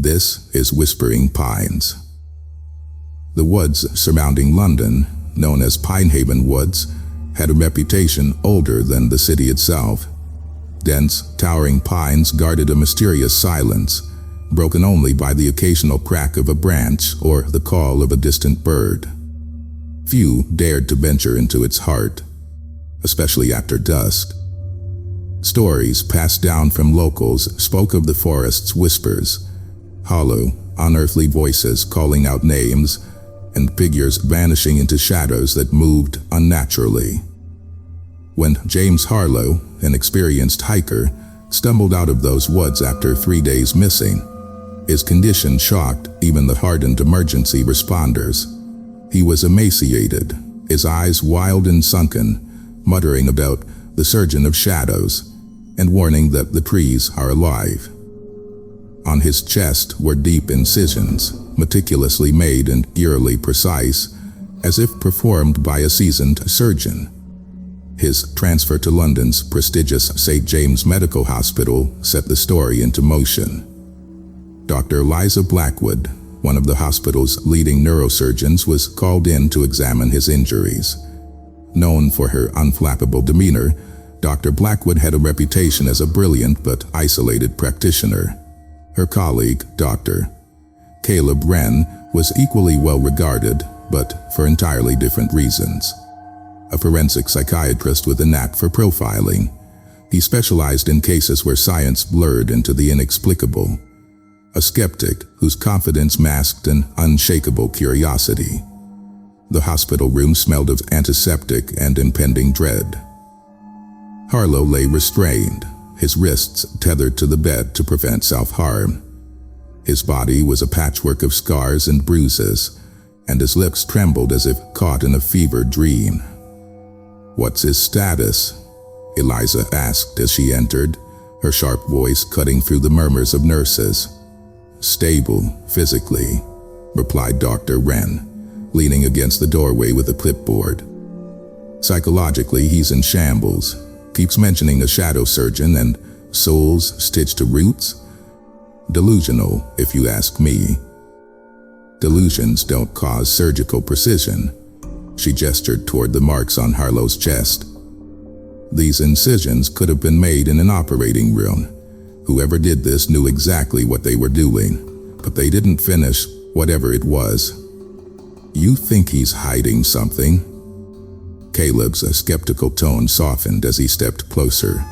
This is Whispering Pines. The woods surrounding London, known as Pinehaven Woods, had a reputation older than the city itself. Dense, towering pines guarded a mysterious silence, broken only by the occasional crack of a branch or the call of a distant bird. Few dared to venture into its heart, especially after dusk. Stories passed down from locals spoke of the forest's whispers, hollow, unearthly voices calling out names, and figures vanishing into shadows that moved unnaturally. When James Harlow, an experienced hiker, stumbled out of those woods after 3 days missing, his condition shocked even the hardened emergency responders. He was emaciated, his eyes wild and sunken, muttering about the surgeon of shadows and warning that the trees are alive. On his chest were deep incisions, meticulously made and eerily precise, as if performed by a seasoned surgeon. His transfer to London's prestigious St. James Medical Hospital set the story into motion. Dr. Eliza Blackwood, one of the hospital's leading neurosurgeons, was called in to examine his injuries. Known for her unflappable demeanor, Dr. Blackwood had a reputation as a brilliant but isolated practitioner. Her colleague, Dr. Caleb Wren, was equally well regarded, but for entirely different reasons. A forensic psychiatrist with a knack for profiling, he specialized in cases where science blurred into the inexplicable. A skeptic whose confidence masked an unshakable curiosity. The hospital room smelled of antiseptic and impending dread. Harlow lay restrained, his wrists tethered to the bed to prevent self-harm. His body was a patchwork of scars and bruises, and his lips trembled as if caught in a fevered dream. "What's his status?" Eliza asked as she entered, her sharp voice cutting through the murmurs of nurses. "Stable, physically," replied Dr. Wren, leaning against the doorway with a clipboard. "Psychologically, he's in shambles. Keeps mentioning a shadow surgeon and souls stitched to roots. Delusional, if you ask me. Delusions don't cause surgical precision." She gestured toward the marks on Harlow's chest. "These incisions could have been made in an operating room. Whoever did this knew exactly what they were doing, but they didn't finish whatever it was." "You think he's hiding something?" Caleb's skeptical tone softened as he stepped closer.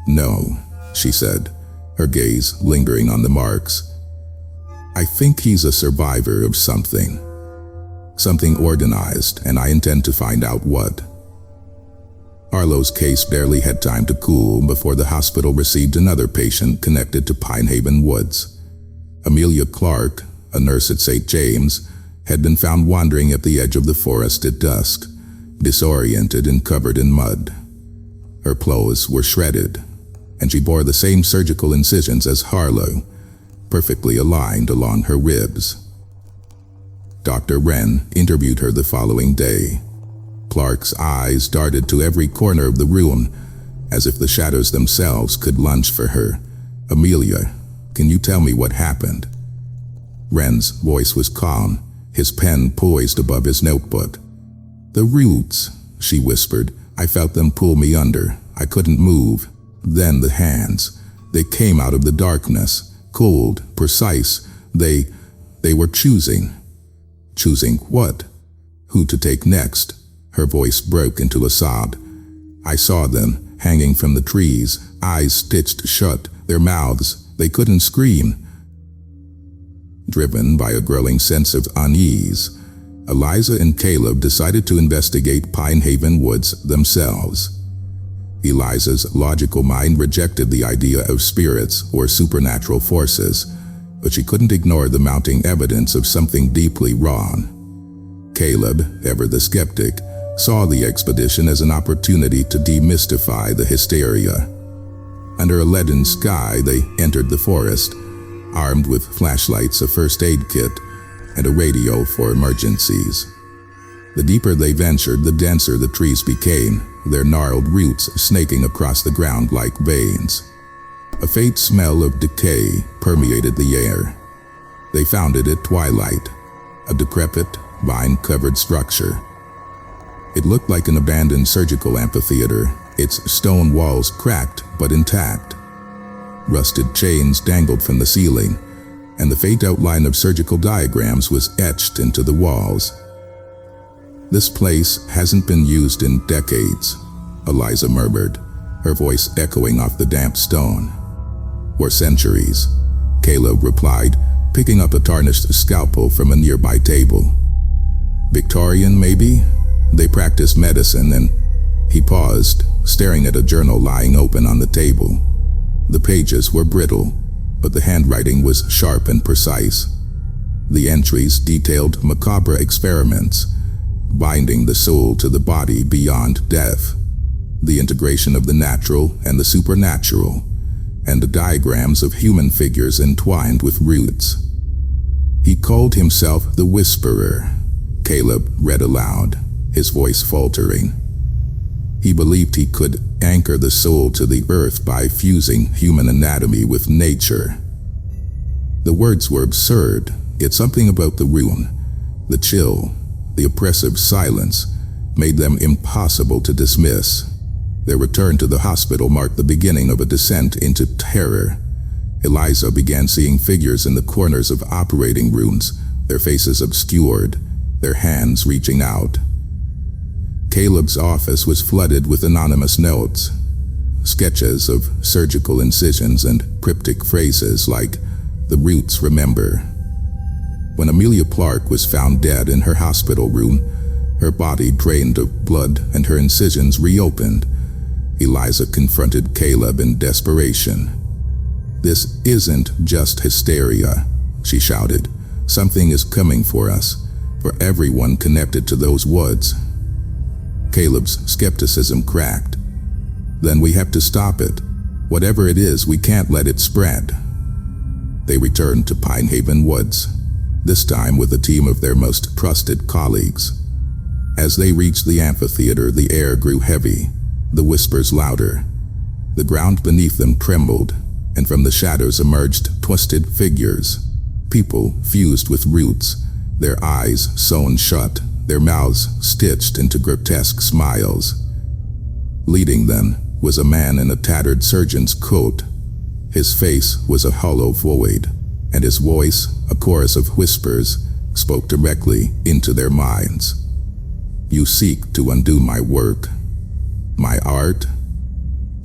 "No," she said, her gaze lingering on the marks. "I think he's a survivor of something. Something organized, and I intend to find out what." Harlow's case barely had time to cool before the hospital received another patient connected to Pinehaven Woods. Amelia Clark, a nurse at St. James, had been found wandering at the edge of the forest at dusk, disoriented and covered in mud. Her clothes were shredded, and she bore the same surgical incisions as Harlow, perfectly aligned along her ribs. Dr. Wren interviewed her the following day. Clark's eyes darted to every corner of the room, as if the shadows themselves could lunge for her. "Amelia, can you tell me what happened?" Wren's voice was calm, his pen poised above his notebook. "The roots," she whispered. "I felt them pull me under. I couldn't move. Then the hands. They came out of the darkness, cold, precise. They were choosing." "Choosing what? Who to take next?" Her voice broke into a sob. "I saw them, hanging from the trees, eyes stitched shut, their mouths. They couldn't scream." Driven by a growing sense of unease, Eliza and Caleb decided to investigate Pinehaven Woods themselves. Eliza's logical mind rejected the idea of spirits or supernatural forces, but she couldn't ignore the mounting evidence of something deeply wrong. Caleb, ever the skeptic, saw the expedition as an opportunity to demystify the hysteria. Under a leaden sky, they entered the forest, armed with flashlights, a first aid kit, and a radio for emergencies. The deeper they ventured, the denser the trees became, their gnarled roots snaking across the ground like veins. A faint smell of decay permeated the air. They found it at twilight, a decrepit, vine-covered structure. It looked like an abandoned surgical amphitheater, its stone walls cracked but intact. Rusted chains dangled from the ceiling, and the faint outline of surgical diagrams was etched into the walls. "This place hasn't been used in decades," Eliza murmured, her voice echoing off the damp stone. "Or centuries," Caleb replied, picking up a tarnished scalpel from a nearby table. "Victorian, maybe? They practiced medicine," and he paused, staring at a journal lying open on the table. The pages were brittle, but the handwriting was sharp and precise. The entries detailed macabre experiments, binding the soul to the body beyond death, the integration of the natural and the supernatural, and the diagrams of human figures entwined with roots. "He called himself the Whisperer," Caleb read aloud, his voice faltering. "He believed he could anchor the soul to the earth by fusing human anatomy with nature." The words were absurd, yet something about the room, the chill, the oppressive silence, made them impossible to dismiss. Their return to the hospital marked the beginning of a descent into terror. Eliza began seeing figures in the corners of operating rooms, their faces obscured, their hands reaching out. Caleb's office was flooded with anonymous notes, sketches of surgical incisions and cryptic phrases like, "The roots remember." When Amelia Clark was found dead in her hospital room, her body drained of blood and her incisions reopened, Eliza confronted Caleb in desperation. "This isn't just hysteria," she shouted. "Something is coming for us, for everyone connected to those woods." Caleb's skepticism cracked. "Then we have to stop it. Whatever it is, we can't let it spread." They returned to Pine Haven Woods, this time with a team of their most trusted colleagues. As they reached the amphitheater, the air grew heavy, the whispers louder. The ground beneath them trembled, and from the shadows emerged twisted figures, people fused with roots, their eyes sewn shut, their mouths stitched into grotesque smiles. Leading them was a man in a tattered surgeon's coat. His face was a hollow void, and his voice, a chorus of whispers, spoke directly into their minds. "You seek to undo my work, my art?"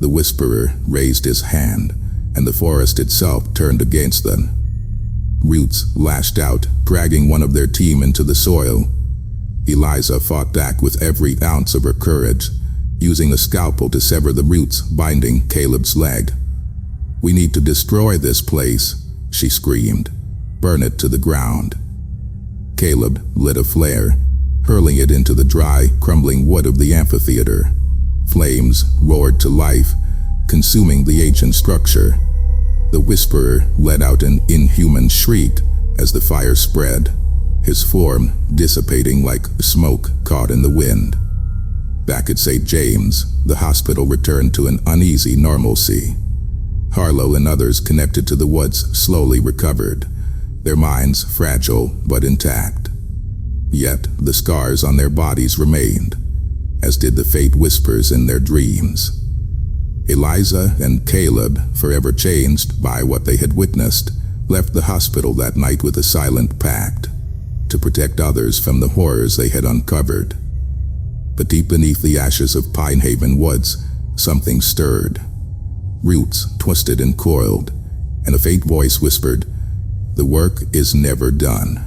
The whisperer raised his hand, and the forest itself turned against them. Roots lashed out, dragging one of their team into the soil. Eliza fought back with every ounce of her courage, using a scalpel to sever the roots binding Caleb's leg. "We need to destroy this place," she screamed. "Burn it to the ground." Caleb lit a flare, hurling it into the dry, crumbling wood of the amphitheater. Flames roared to life, consuming the ancient structure. The whisperer let out an inhuman shriek as the fire spread, his form dissipating like smoke caught in the wind. Back at St. James, the hospital returned to an uneasy normalcy. Harlow and others connected to the woods slowly recovered, their minds fragile but intact. Yet the scars on their bodies remained, as did the faint whispers in their dreams. Eliza and Caleb, forever changed by what they had witnessed, left the hospital that night with a silent pact to protect others from the horrors they had uncovered. But deep beneath the ashes of Pine Haven Woods, something stirred. Roots twisted and coiled, and a faint voice whispered, "The work is never done."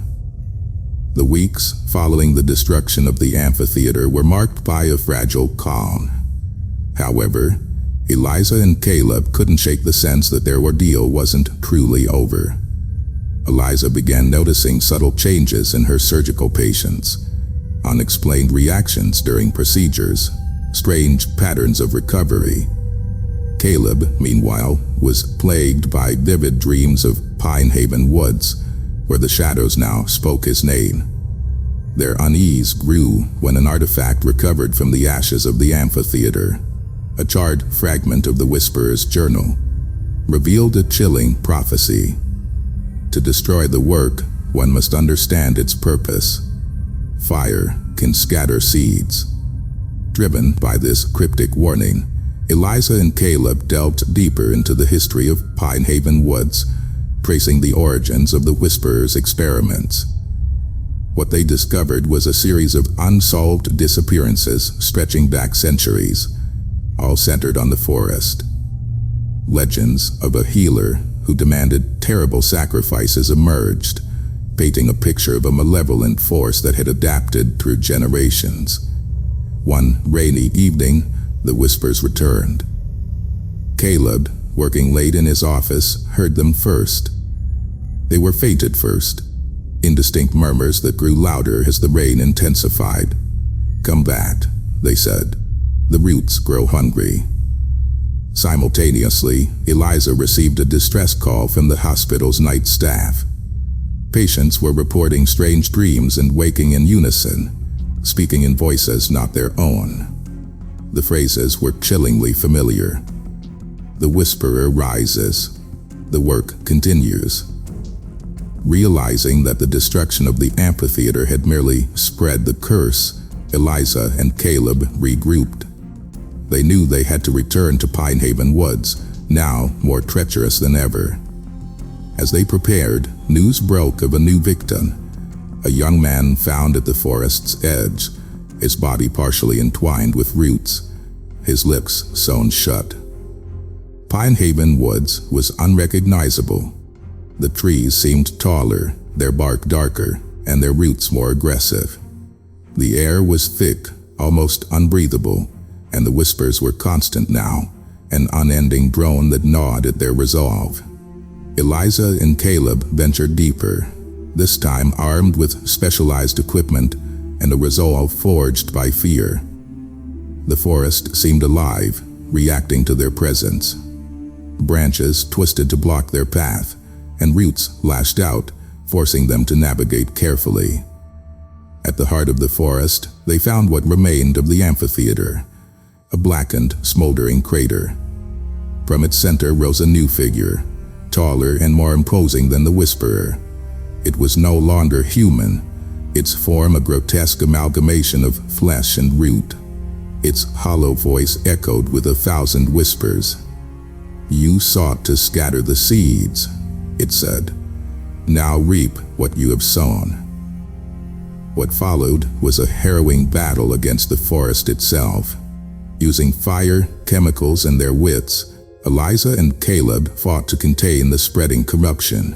The weeks following the destruction of the amphitheater were marked by a fragile calm. However, Eliza and Caleb couldn't shake the sense that their ordeal wasn't truly over. Eliza began noticing subtle changes in her surgical patients, unexplained reactions during procedures, strange patterns of recovery. Caleb, meanwhile, was plagued by vivid dreams of Pine Haven Woods, where the shadows now spoke his name. Their unease grew when an artifact recovered from the ashes of the amphitheater, a charred fragment of the Whisperer's journal. revealed a chilling prophecy. To destroy the work, one must understand its purpose. Fire can scatter seeds. Driven by this cryptic warning, Eliza and Caleb delved deeper into the history of Pine Haven Woods, tracing the origins of the Whisperer's experiments. What they discovered was a series of unsolved disappearances stretching back centuries, all centered on the forest. Legends of a healer who demanded terrible sacrifices emerged, painting a picture of a malevolent force that had adapted through generations. One rainy evening, the whispers returned. Caleb, working late in his office, heard them first. They were faint at first, indistinct murmurs that grew louder as the rain intensified. "Come back," they said. "The roots grow hungry." Simultaneously, Eliza received a distress call from the hospital's night staff. Patients were reporting strange dreams and waking in unison, speaking in voices not their own. The phrases were chillingly familiar. The whisperer rises. The work continues. Realizing that the destruction of the amphitheater had merely spread the curse, Eliza and Caleb regrouped. They knew they had to return to Pine Haven Woods, now more treacherous than ever. As they prepared, news broke of a new victim, a young man found at the forest's edge, his body partially entwined with roots, his lips sewn shut. Pine Haven Woods was unrecognizable. The trees seemed taller, their bark darker, and their roots more aggressive. The air was thick, almost unbreathable, and the whispers were constant now, an unending drone that gnawed at their resolve. Eliza and Caleb ventured deeper, this time armed with specialized equipment and a resolve forged by fear. The forest seemed alive, reacting to their presence. Branches twisted to block their path, and roots lashed out, forcing them to navigate carefully. At the heart of the forest, they found what remained of the amphitheater, a blackened, smoldering crater. From its center rose a new figure, taller and more imposing than the Whisperer. It was no longer human, its form a grotesque amalgamation of flesh and root. Its hollow voice echoed with 1,000 whispers. "You sought to scatter the seeds," it said. "Now reap what you have sown." What followed was a harrowing battle against the forest itself. Using fire, chemicals, and their wits, Eliza and Caleb fought to contain the spreading corruption.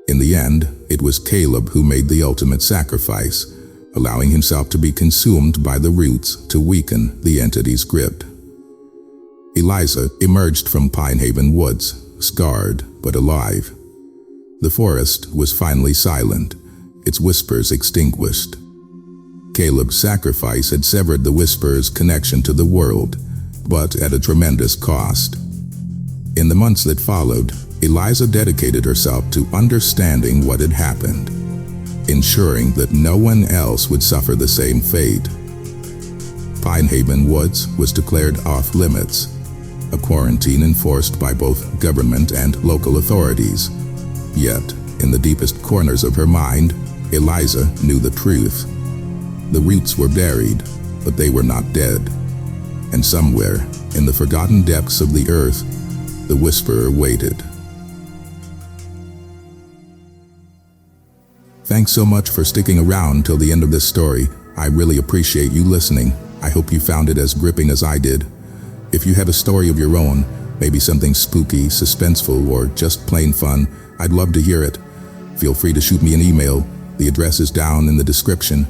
In the end, it was Caleb who made the ultimate sacrifice, allowing himself to be consumed by the roots to weaken the entity's grip. Eliza emerged from Pine Haven Woods, scarred but alive. The forest was finally silent, its whispers extinguished. Caleb's sacrifice had severed the Whisperer's connection to the world, but at a tremendous cost. In the months that followed, Eliza dedicated herself to understanding what had happened, ensuring that no one else would suffer the same fate. Pine Haven Woods was declared off-limits, a quarantine enforced by both government and local authorities. Yet, in the deepest corners of her mind, Eliza knew the truth. The roots were buried, but they were not dead. And somewhere, in the forgotten depths of the earth, the Whisperer waited. Thanks so much for sticking around till the end of this story. I really appreciate you listening. I hope you found it as gripping as I did. If you have a story of your own, maybe something spooky, suspenseful, or just plain fun, I'd love to hear it. Feel free to shoot me an email. The address is down in the description.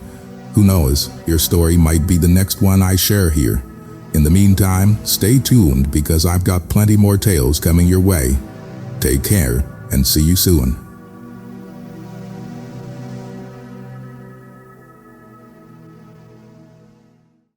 Who knows, your story might be the next one I share here. In the meantime, stay tuned because I've got plenty more tales coming your way. Take care and see you soon.